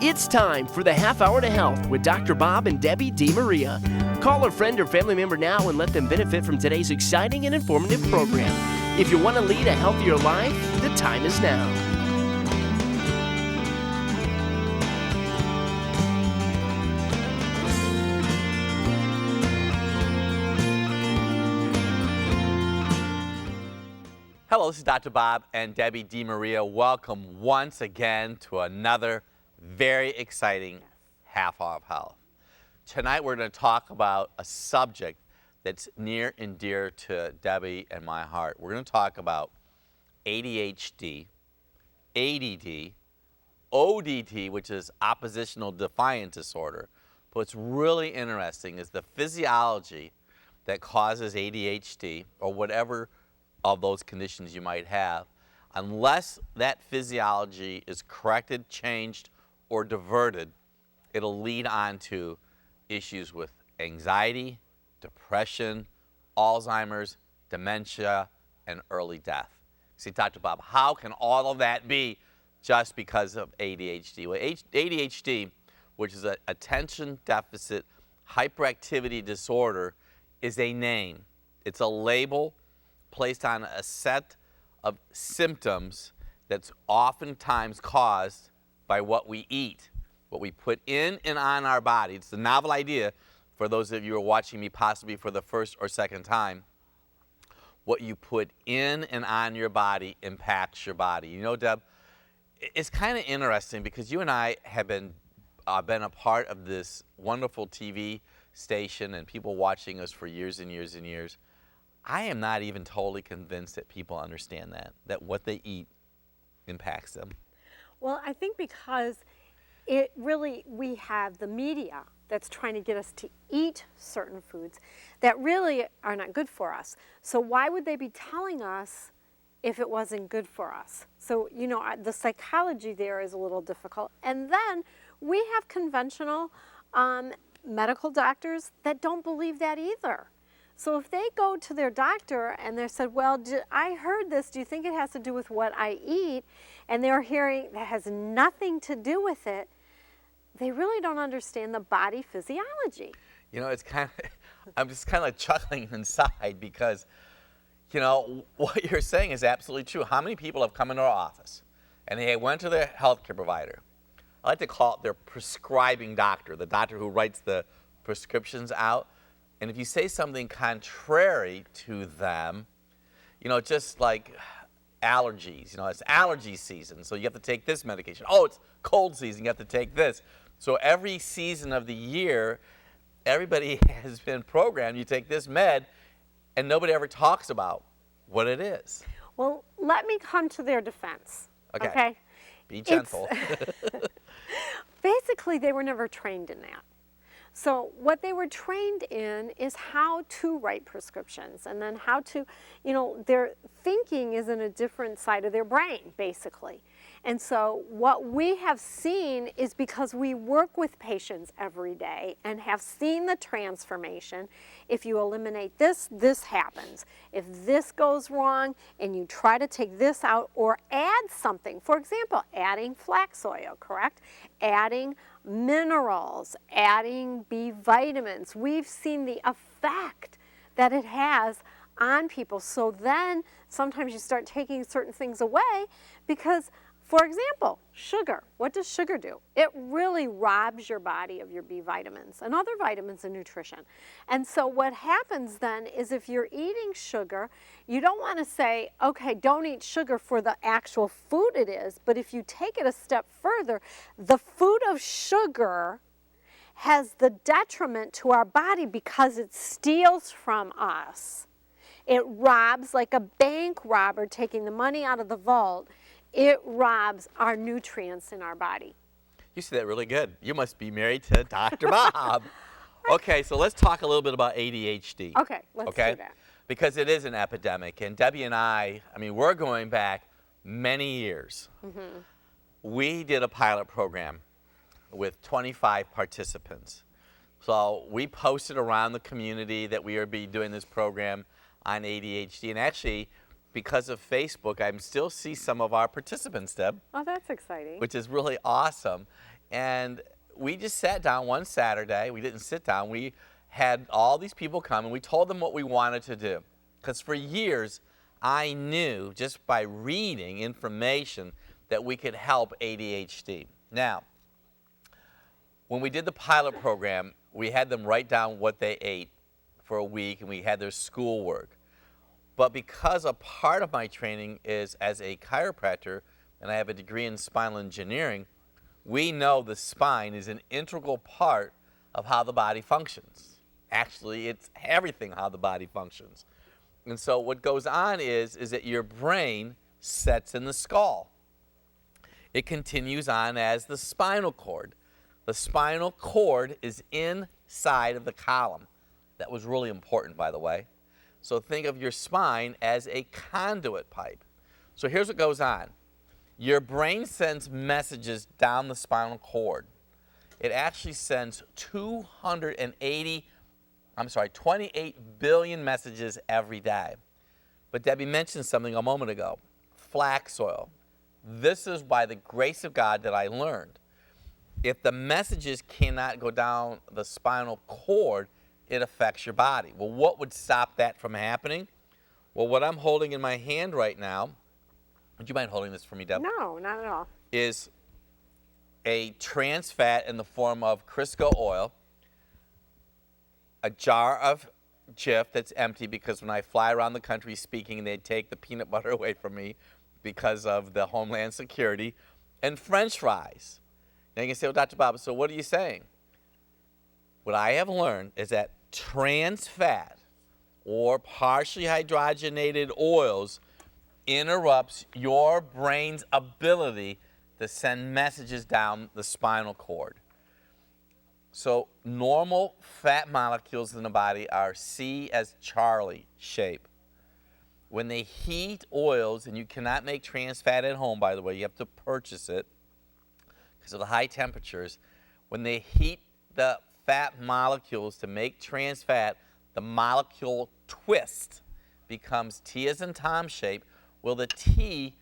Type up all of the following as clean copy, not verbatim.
It's time for the Half Hour to Health with Dr. Bob and Debbie DeMaria. Call a friend or family member now and let them benefit from today's exciting and informative program. If you want to lead a healthier life, the time is now. Hello, this is Dr. Bob and Debbie DeMaria. Welcome once again to another very exciting Half Hour of Health. Tonight we're going to talk about a subject that's near and dear to Debbie and my heart. We're going to talk about ADHD, ADD, ODD, which is oppositional defiant disorder. But what's really interesting is the physiology that causes ADHD or whatever of those conditions you might have. Unless that physiology is corrected, changed, or diverted, it'll lead on to issues with anxiety, depression, Alzheimer's, dementia, and early death. See, Dr. Bob, how can all of that be just because of ADHD? Well, ADHD, which is an attention deficit hyperactivity disorder, is a name. It's a label placed on a set of symptoms that's oftentimes caused by what we eat, what we put in and on our body. It's the novel idea for those of you who are watching me possibly for the first or second time. What you put in and on your body impacts your body. You know, Deb, it's kind of interesting because you and I have been a part of this wonderful TV station and people watching us for years and years and years. I am not even totally convinced that people understand that what they eat impacts them. Well, I think because we have the media that's trying to get us to eat certain foods that really are not good for us. So why would they be telling us if it wasn't good for us? So, you know, the psychology there is a little difficult. And then we have conventional medical doctors that don't believe that either. So if they go to their doctor and they said, well, I heard this, do you think it has to do with what I eat? And they're hearing that has nothing to do with it. They really don't understand the body physiology. You know, it's kind of, I'm just kind of chuckling inside because, you know, what you're saying is absolutely true. How many people have come into our office and they went to their healthcare provider? I like to call it their prescribing doctor, the doctor who writes the prescriptions out. And if you say something contrary to them, you know, just like allergies, you know, it's allergy season, so you have to take this medication. Oh, it's cold season, you have to take this. So every season of the year, everybody has been programmed, you take this med, and nobody ever talks about what it is. Well, let me come to their defense. Okay? Be gentle. Basically, they were never trained in that. So what they were trained in is how to write prescriptions and then how to, you know, their thinking is in a different side of their brain, basically. And so what we have seen is because we work with patients every day and have seen the transformation. If you eliminate this, this happens. If this goes wrong and you try to take this out or add something, for example, adding flax oil, correct? Adding minerals, adding B vitamins, we've seen the effect that it has on people. So then sometimes you start taking certain things away because, for example, sugar. What does sugar do? It really robs your body of your B vitamins and other vitamins and nutrition. And so what happens then is if you're eating sugar, you don't want to say, okay, don't eat sugar for the actual food it is, but if you take it a step further, the food of sugar has the detriment to our body because it steals from us. It robs like a bank robber taking the money out of the vault. It robs our nutrients in our body. You said that really good. You must be married to Dr. Bob. Okay, so let's talk a little bit about ADHD. Okay, let's do that. Because it is an epidemic, and Debbie and I mean, we're going back many years. Mm-hmm. We did a pilot program with 25 participants. So we posted around the community that we would be doing this program on ADHD, and actually, because of Facebook, I still see some of our participants, Deb. Oh, that's exciting. Which is really awesome. And we just sat down one Saturday. We didn't sit down. We had all these people come, and we told them what we wanted to do. Because for years, I knew just by reading information that we could help ADHD. Now, when we did the pilot program, we had them write down what they ate for a week, and we had their schoolwork. But because a part of my training is as a chiropractor, and I have a degree in spinal engineering, we know the spine is an integral part of how the body functions. Actually, it's everything how the body functions. And so what goes on is that your brain sets in the skull. It continues on as the spinal cord. The spinal cord is inside of the column. That was really important, by the way. So think of your spine as a conduit pipe. So here's what goes on. Your brain sends messages down the spinal cord. It actually sends 28 billion messages every day. But Debbie mentioned something a moment ago, flax oil. This is by the grace of God that I learned. If the messages cannot go down the spinal cord, it affects your body. Well, what would stop that from happening? Well, what I'm holding in my hand right now, would you mind holding this for me, Deb? No, not at all. Is a trans fat in the form of Crisco oil, a jar of Jif that's empty because when I fly around the country speaking, they take the peanut butter away from me because of the Homeland Security, and French fries. Now you can say, well, Dr. Bob, so what are you saying? What I have learned is that trans fat or partially hydrogenated oils interrupts your brain's ability to send messages down the spinal cord. So normal fat molecules in the body are C as Charlie shape. When they heat oils, and you cannot make trans fat at home, by the way, you have to purchase it because of the high temperatures. When they heat the fat molecules to make trans fat, the molecule twist becomes T as in Tom shape. Well, the T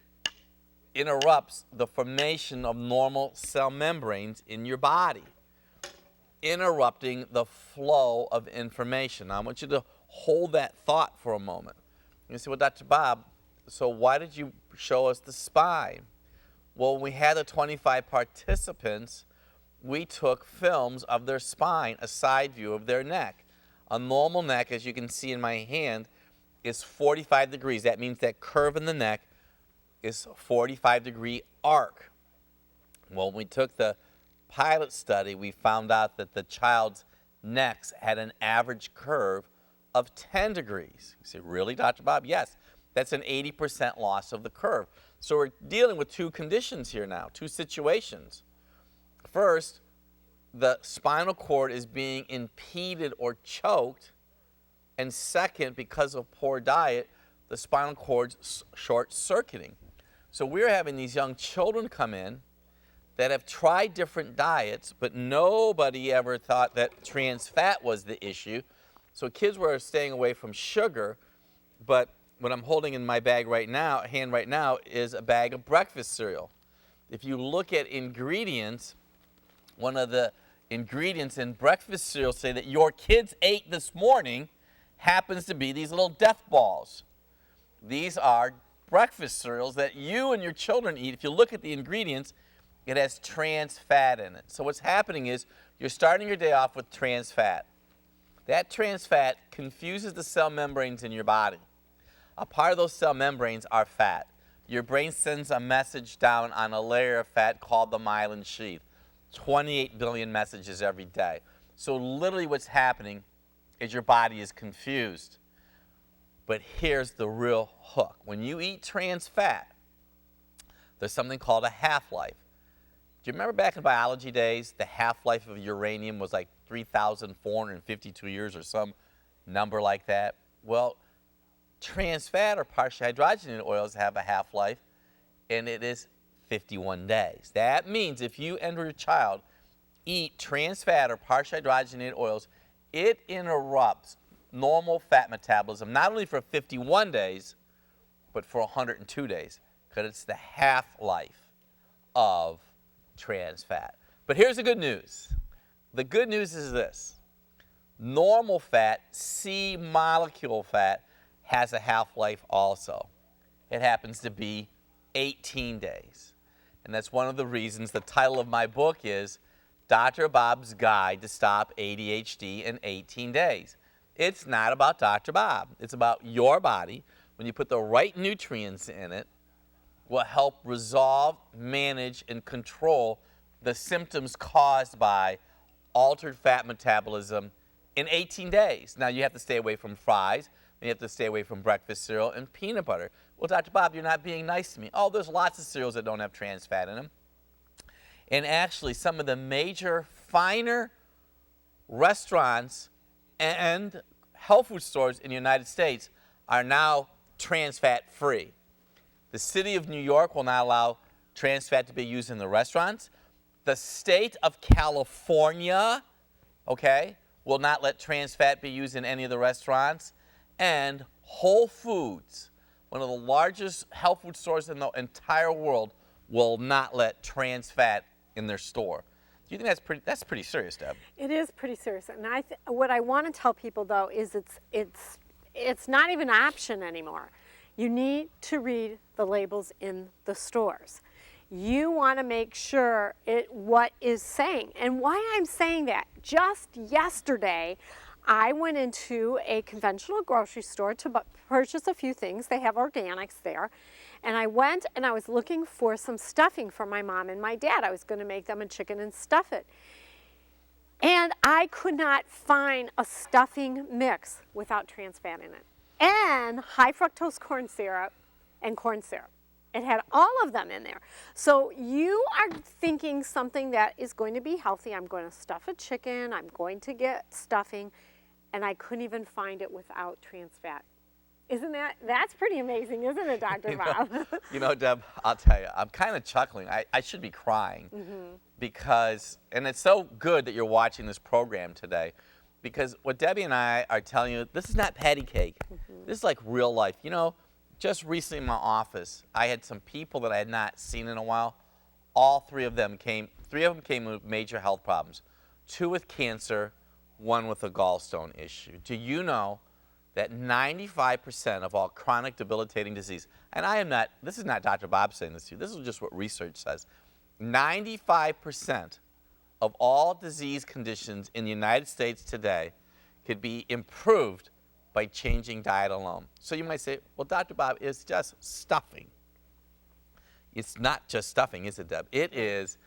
interrupts the formation of normal cell membranes in your body, interrupting the flow of information. Now, I want you to hold that thought for a moment. You say, well, Dr. Bob, so why did you show us the spine? Well, when we had the 25 participants, we took films of their spine, a side view of their neck. A normal neck, as you can see in my hand, is 45 degrees. That means that curve in the neck is 45-degree arc. Well, when we took the pilot study, we found out that the child's necks had an average curve of 10 degrees. You say, really, Dr. Bob? Yes. That's an 80% loss of the curve. So we're dealing with two conditions here now, two situations. First, the spinal cord is being impeded or choked. And second, because of poor diet, the spinal cord's short-circuiting. So we're having these young children come in that have tried different diets, but nobody ever thought that trans fat was the issue. So kids were staying away from sugar, but what I'm holding in my hand right now is a bag of breakfast cereal. If you look at ingredients, one of the ingredients in breakfast cereal say that your kids ate this morning happens to be these little death balls. These are breakfast cereals that you and your children eat. If you look at the ingredients, it has trans fat in it. So what's happening is you're starting your day off with trans fat. That trans fat confuses the cell membranes in your body. A part of those cell membranes are fat. Your brain sends a message down on a layer of fat called the myelin sheath. 28 billion messages every day. So literally what's happening is your body is confused. But here's the real hook. When you eat trans fat, there's something called a half-life. Do you remember back in biology days, the half-life of uranium was like 3,452 years or some number like that? Well, trans fat or partially hydrogenated oils have a half-life, and it is 51 days. That means if you and your child eat trans fat or partially hydrogenated oils, it interrupts normal fat metabolism, not only for 51 days, but for 102 days, because it's the half-life of trans fat. But here's the good news. The good news is this. Normal fat, C molecule fat, has a half-life also. It happens to be 18 days. And that's one of the reasons the title of my book is Dr. Bob's Guide to Stop ADHD in 18 Days. It's not about Dr. Bob. It's about your body. When you put the right nutrients in it, will help resolve, manage, and control the symptoms caused by altered fat metabolism in 18 days. Now, you have to stay away from fries, and you have to stay away from breakfast cereal and peanut butter. Well, Dr. Bob, you're not being nice to me. Oh, there's lots of cereals that don't have trans fat in them. And actually, some of the major, finer restaurants and health food stores in the United States are now trans fat free. The city of New York will not allow trans fat to be used in the restaurants. The state of California, okay, will not let trans fat be used in any of the restaurants. And Whole Foods, one of the largest health food stores in the entire world, will not let trans fat in their store. Do you think that's pretty serious, Deb? It is pretty serious. And what I want to tell people, though, is it's not even an option anymore. You need to read the labels in the stores. You want to make sure what is saying. And why I'm saying that, just yesterday, I went into a conventional grocery store to purchase a few things. They have organics there. And I went and I was looking for some stuffing for my mom and my dad. I was going to make them a chicken and stuff it. And I could not find a stuffing mix without trans fat in it. And high fructose corn syrup and corn syrup. It had all of them in there. So you are thinking something that is going to be healthy. I'm going to stuff a chicken. I'm going to get stuffing. And I couldn't even find it without trans fat. That's pretty amazing, isn't it, Dr. Bob? You know, Deb, I'll tell you, I'm kind of chuckling. I should be crying because, and it's so good that you're watching this program today, because what Debbie and I are telling you, this is not patty cake. This is like real life. You know, just recently in my office, I had some people that I had not seen in a while. All three of them came with major health problems. 2 with cancer, 1 with a gallstone issue. Do you know that 95% of all chronic debilitating disease, and this is not Dr. Bob saying this to you, this is just what research says, 95% of all disease conditions in the United States today could be improved by changing diet alone. So you might say, well, Dr. Bob, it's just stuffing. It's not just stuffing, is it, Deb? It is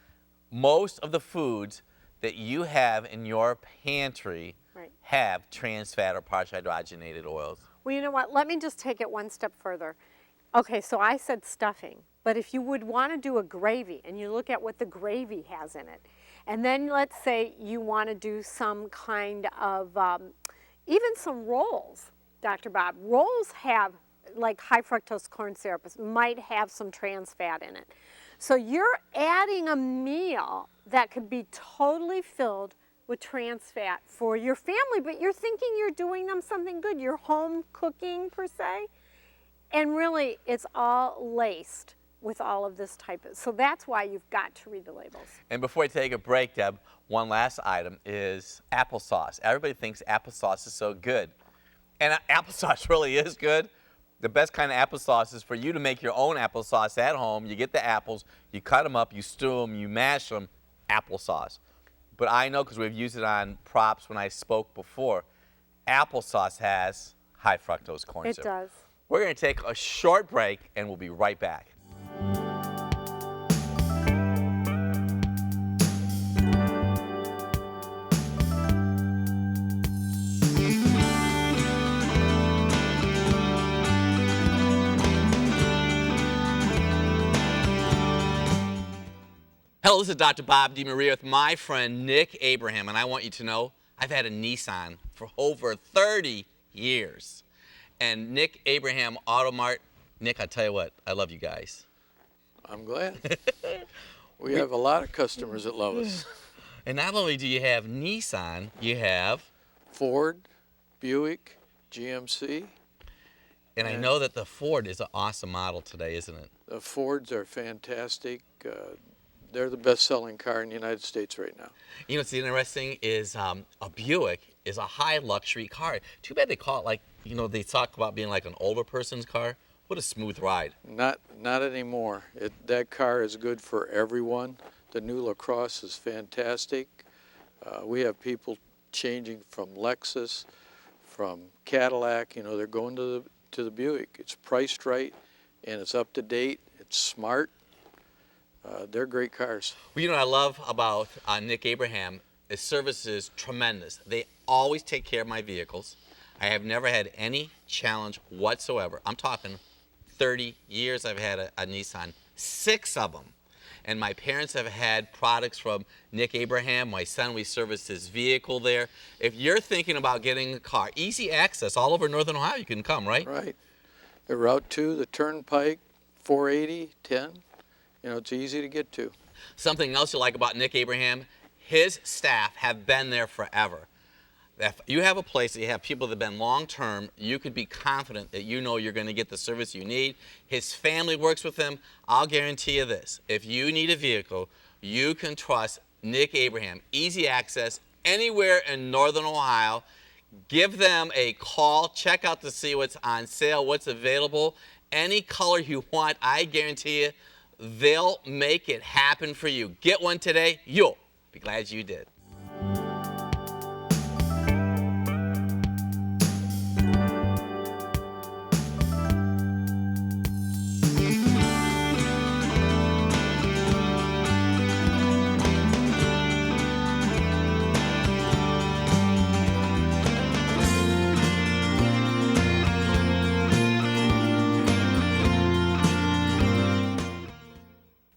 most of the foods that you have in your pantry have trans fat or partially hydrogenated oils. Well, you know what? Let me just take it one step further. Okay, so I said stuffing, but if you would want to do a gravy and you look at what the gravy has in it, and then let's say you want to do some kind of, even some rolls, Dr. Bob. Rolls have, like high fructose corn syrup, might have some trans fat in it. So you're adding a meal that could be totally filled with trans fat for your family, but you're thinking you're doing them something good. You're home cooking, per se. And really, it's all laced with all of this type of, so that's why you've got to read the labels. And before we take a break, Deb, one last item is applesauce. Everybody thinks applesauce is so good. And applesauce really is good. The best kind of applesauce is for you to make your own applesauce at home. You get the apples, you cut them up, you stew them, you mash them, applesauce. But I know, because we've used it on props when I spoke before, applesauce has high fructose corn syrup. It does. We're going to take a short break, and we'll be right back. Hello, this is Dr. Bob DeMaria with my friend Nick Abraham, and I want you to know I've had a Nissan for over 30 years. And Nick Abraham Auto Mart, Nick, I tell you what, I love you guys. I'm glad. We have a lot of customers that love us. And not only do you have Nissan, you have Ford, Buick, GMC. And I know that the Ford is an awesome model today, isn't it? The Fords are fantastic. they're the best-selling car in the United States right now. You know what's interesting is a Buick is a high luxury car. Too bad they call it like, they talk about being like an older person's car. What a smooth ride. Not anymore. That car is good for everyone. The new LaCrosse is fantastic. We have people changing from Lexus, from Cadillac. They're going to the Buick. It's priced right, and it's up to date. It's smart. They're great cars. Well, what I love about Nick Abraham, his service is tremendous. They always take care of my vehicles. I have never had any challenge whatsoever. I'm talking 30 years I've had a Nissan, 6 of them. And my parents have had products from Nick Abraham. My son, we serviced his vehicle there. If you're thinking about getting a car, easy access all over Northern Ohio, you can come, right? Right. The Route 2, the Turnpike, 480, 10. It's easy to get to. Something else you like about Nick Abraham, his staff have been there forever. If you have a place that you have people that have been long-term, you could be confident that you're going to get the service you need. His family works with him. I'll guarantee you this. If you need a vehicle, you can trust Nick Abraham. Easy access anywhere in Northern Ohio. Give them a call. Check out to see what's on sale, what's available. Any color you want, I guarantee you, they'll make it happen for you. Get one today. You'll be glad you did.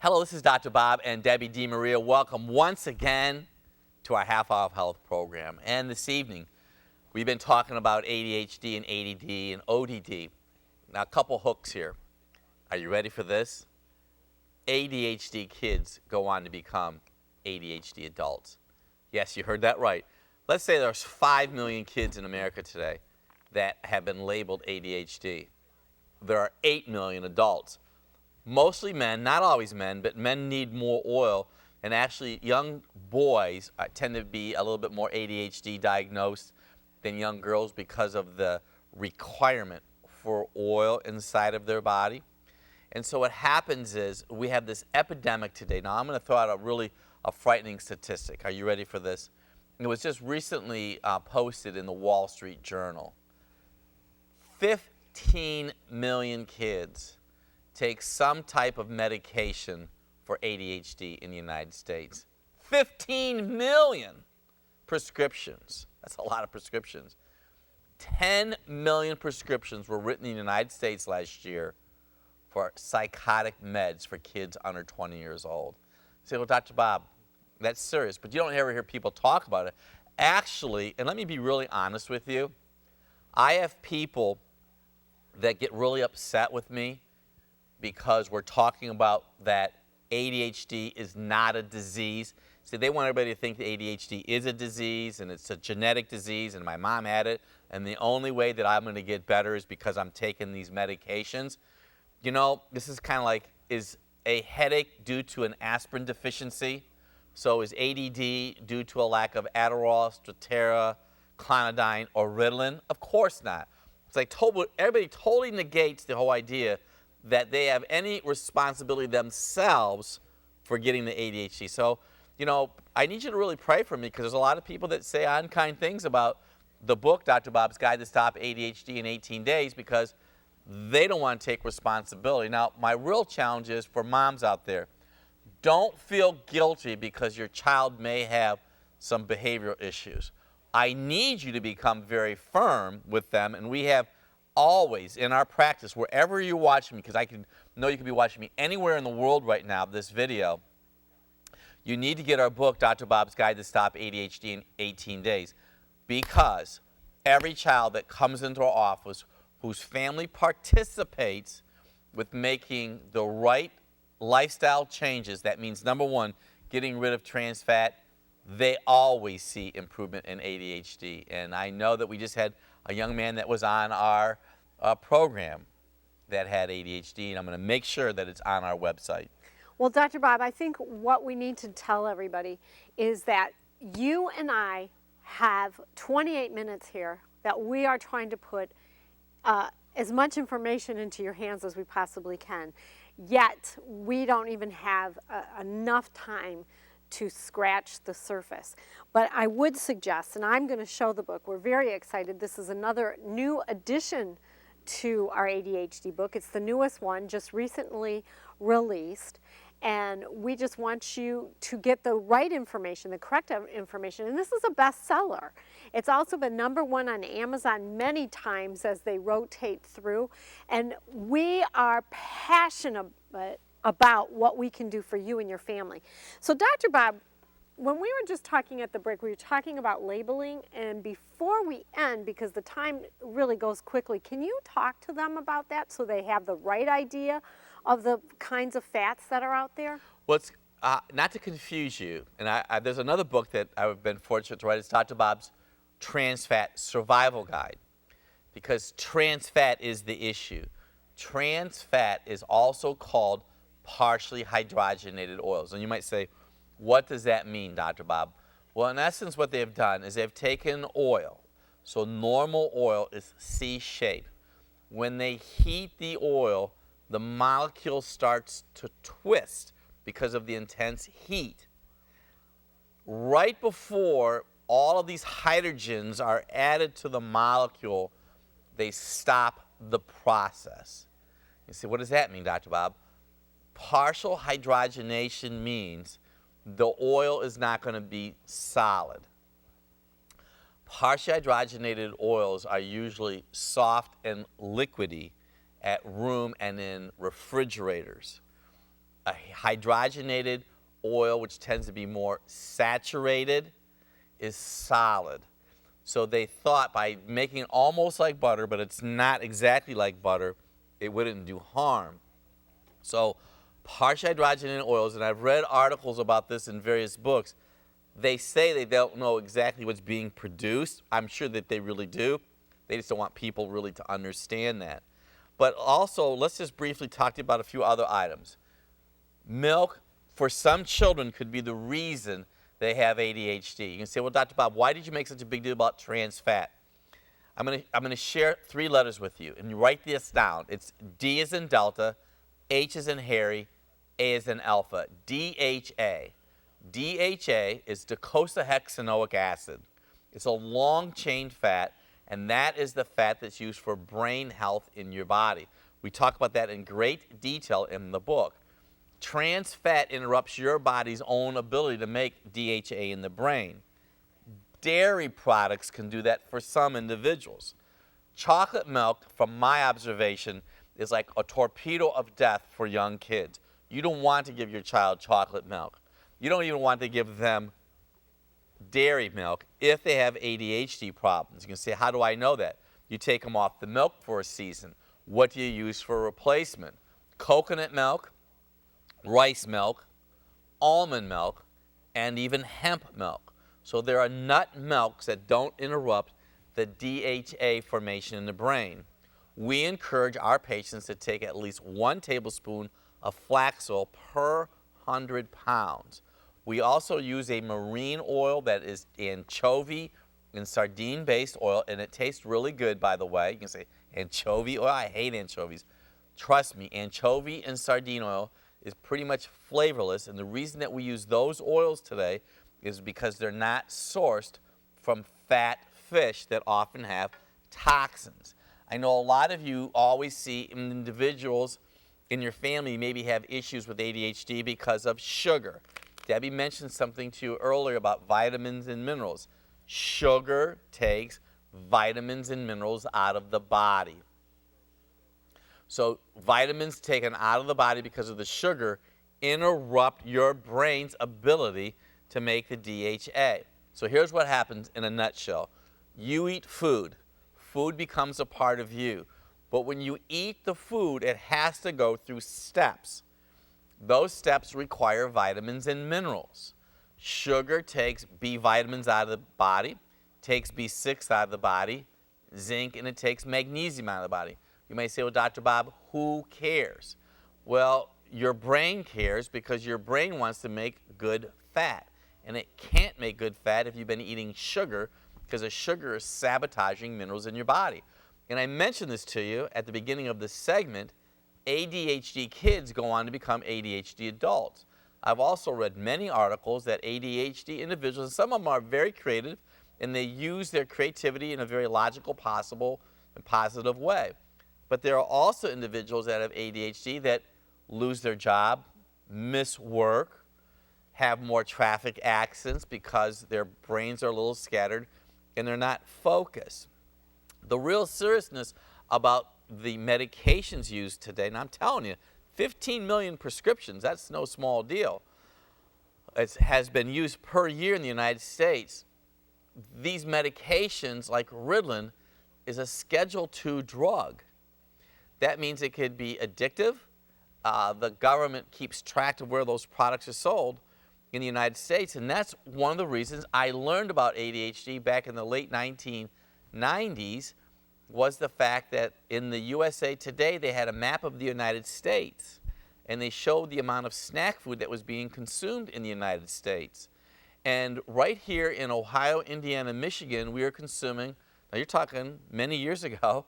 Hello, this is Dr. Bob and Debbie DeMaria. Welcome once again to our Half Hour of Health program. And this evening, we've been talking about ADHD and ADD and ODD. Now, a couple hooks here. Are you ready for this? ADHD kids go on to become ADHD adults. Yes, you heard that right. Let's say there's 5 million kids in America today that have been labeled ADHD. There are 8 million adults. Mostly men, not always men, but men need more oil. And actually, young boys tend to be a little bit more ADHD diagnosed than young girls because of the requirement for oil inside of their body. And so what happens is we have this epidemic today. Now, I'm going to throw out a frightening statistic. Are you ready for this? It was just recently posted in the Wall Street Journal. 15 million kids take some type of medication for ADHD in the United States. 15 million prescriptions. That's a lot of prescriptions. 10 million prescriptions were written in the United States last year for psychotic meds for kids under 20 years old. You say, well, Dr. Bob, that's serious, but you don't ever hear people talk about it. Actually, and let me be really honest with you, I have people that get really upset with me because we're talking about that ADHD is not a disease. See, they want everybody to think that ADHD is a disease and it's a genetic disease and my mom had it and the only way that I'm going to get better is because I'm taking these medications. This is kind of like, is a headache due to an aspirin deficiency? So is ADD due to a lack of Adderall, Strattera, Clonidine, or Ritalin? Of course not. It's like everybody totally negates the whole idea that they have any responsibility themselves for getting the ADHD. So, I need you to really pray for me because there's a lot of people that say unkind things about the book, Dr. Bob's Guide to Stop ADHD in 18 Days, because they don't want to take responsibility. Now, my real challenge is for moms out there, don't feel guilty because your child may have some behavioral issues. I need you to become very firm with them, and we have always in our practice, wherever you're watching me, because I know you could be watching me anywhere in the world right now, this video, you need to get our book, Dr. Bob's Guide to Stop ADHD in 18 Days, because every child that comes into our office whose family participates with making the right lifestyle changes, that means, number one, getting rid of trans fat, they always see improvement in ADHD. And I know that we just had a young man that was on our program that had ADHD, and I'm going to make sure that it's on our website. Well, Dr. Bob, I think what we need to tell everybody is that you and I have 28 minutes here that we are trying to put as much information into your hands as we possibly can. Yet, we don't even have enough time to scratch the surface. But I would suggest, and I'm going to show the book, we're very excited. This is another new addition to our ADHD book. It's the newest one, just recently released. And we just want you to get the right information, the correct information. And this is a bestseller. It's also been #1 on Amazon many times as they rotate through. And we are passionate about what we can do for you and your family. So Dr. Bob, when we were just talking at the break, we were talking about labeling. And before we end, because the time really goes quickly, can you talk to them about that so they have the right idea of the kinds of fats that are out there? Well, it's, not to confuse you, and there's another book that I've been fortunate to write. It's Dr. Bob's Trans Fat Survival Guide, because trans fat is the issue. Trans fat is also called partially hydrogenated oils. And you might say, what does that mean, Dr. Bob? Well, in essence, what they've done is they've taken oil. So normal oil is C-shaped. When they heat the oil, the molecule starts to twist because of the intense heat. Right before all of these hydrogens are added to the molecule, they stop the process. You say, what does that mean, Dr. Bob? Partial hydrogenation means the oil is not going to be solid. Partially hydrogenated oils are usually soft and liquidy at room and in refrigerators. A hydrogenated oil, which tends to be more saturated, is solid. So they thought by making it almost like butter, but it's not exactly like butter, it wouldn't do harm. So partially hydrogenated oils, and I've read articles about this in various books, they say they don't know exactly what's being produced. I'm sure that they really do. They just don't want people really to understand that. But also, let's just briefly talk to you about a few other items. Milk, for some children, could be the reason they have ADHD. You can say, well, Dr. Bob, why did you make such a big deal about trans fat? I'm going to share 3 letters with you, and you write this down. It's D as in Delta, H as in Harry, A as in Alpha, DHA. DHA is docosahexaenoic acid. It's a long-chain fat, and that is the fat that's used for brain health in your body. We talk about that in great detail in the book. Trans fat interrupts your body's own ability to make DHA in the brain. Dairy products can do that for some individuals. Chocolate milk, from my observation, is like a torpedo of death for young kids. You don't want to give your child chocolate milk. You don't even want to give them dairy milk if they have ADHD problems. You can say, how do I know that? You take them off the milk for a season. What do you use for a replacement? Coconut milk, rice milk, almond milk, and even hemp milk. So there are nut milks that don't interrupt the DHA formation in the brain. We encourage our patients to take at least 1 tablespoon of flax oil per 100 pounds. We also use a marine oil that is anchovy and sardine-based oil, and it tastes really good, by the way. You can say, anchovy oil? I hate anchovies. Trust me, anchovy and sardine oil is pretty much flavorless, and the reason that we use those oils today is because they're not sourced from fat fish that often have toxins. I know a lot of you always see individuals in your family maybe have issues with ADHD because of sugar. Debbie mentioned something to you earlier about vitamins and minerals. Sugar takes vitamins and minerals out of the body. So vitamins taken out of the body because of the sugar interrupt your brain's ability to make the DHA. So here's what happens in a nutshell. You eat food. Food becomes a part of you. But when you eat the food, it has to go through steps. Those steps require vitamins and minerals. Sugar takes B vitamins out of the body, takes B6 out of the body, zinc, and it takes magnesium out of the body. You may say, well, Dr. Bob, who cares? Well, your brain cares because your brain wants to make good fat. And it can't make good fat if you've been eating sugar, because the sugar is sabotaging minerals in your body. And I mentioned this to you at the beginning of this segment. ADHD kids go on to become ADHD adults. I've also read many articles that ADHD individuals, and some of them are very creative, and they use their creativity in a very logical, possible, and positive way. But there are also individuals that have ADHD that lose their job, miss work, have more traffic accidents because their brains are a little scattered and they're not focused. The real seriousness about the medications used today, and I'm telling you, 15 million prescriptions, that's no small deal. It has been used per year in the United States. These medications, like Ritalin, is a Schedule II drug. That means it could be addictive. The government keeps track of where those products are sold in the United States, and that's one of the reasons I learned about ADHD back in the late 1990s, was the fact that in the USA Today they had a map of the United States, and they showed the amount of snack food that was being consumed in the United States. And right here in Ohio, Indiana, Michigan, we are consuming, now you're talking many years ago,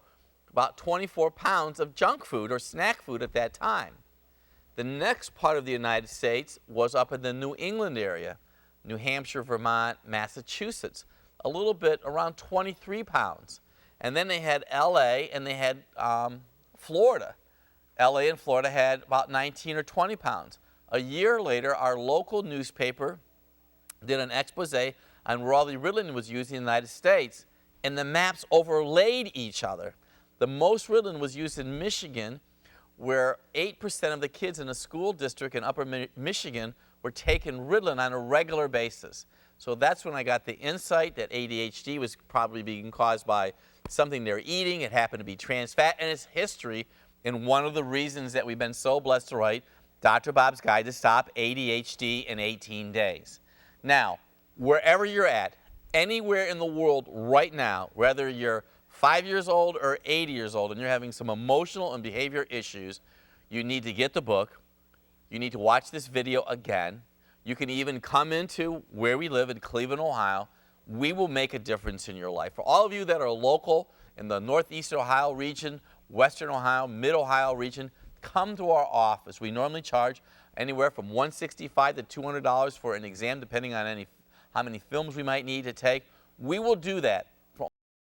about 24 pounds of junk food or snack food at that time. The next part of the United States was up in the New England area, New Hampshire, Vermont, Massachusetts, a little bit around 23 pounds. And then they had LA and they had Florida. LA and Florida had about 19 or 20 pounds. A year later, our local newspaper did an expose on where all the Ritalin was used in the United States, and the maps overlaid each other. The most Ritalin was used in Michigan, where 8% of the kids in a school district in upper Michigan were taking Ritalin on a regular basis. So that's when I got the insight that ADHD was probably being caused by something they're eating. It happened to be trans fat, and it's history. And one of the reasons that we've been so blessed to write Dr. Bob's Guide to Stop ADHD in 18 Days. Now, wherever you're at, anywhere in the world right now, whether you're 5 years old or 80 years old and you're having some emotional and behavior issues, you need to get the book. You need to watch this video again. You can even come into where we live in Cleveland, Ohio. We will make a difference in your life. For all of you that are local in the Northeastern Ohio region, Western Ohio, Mid-Ohio region, come to our office. We normally charge anywhere from $165 to $200 for an exam, depending on how many films we might need to take. We will do that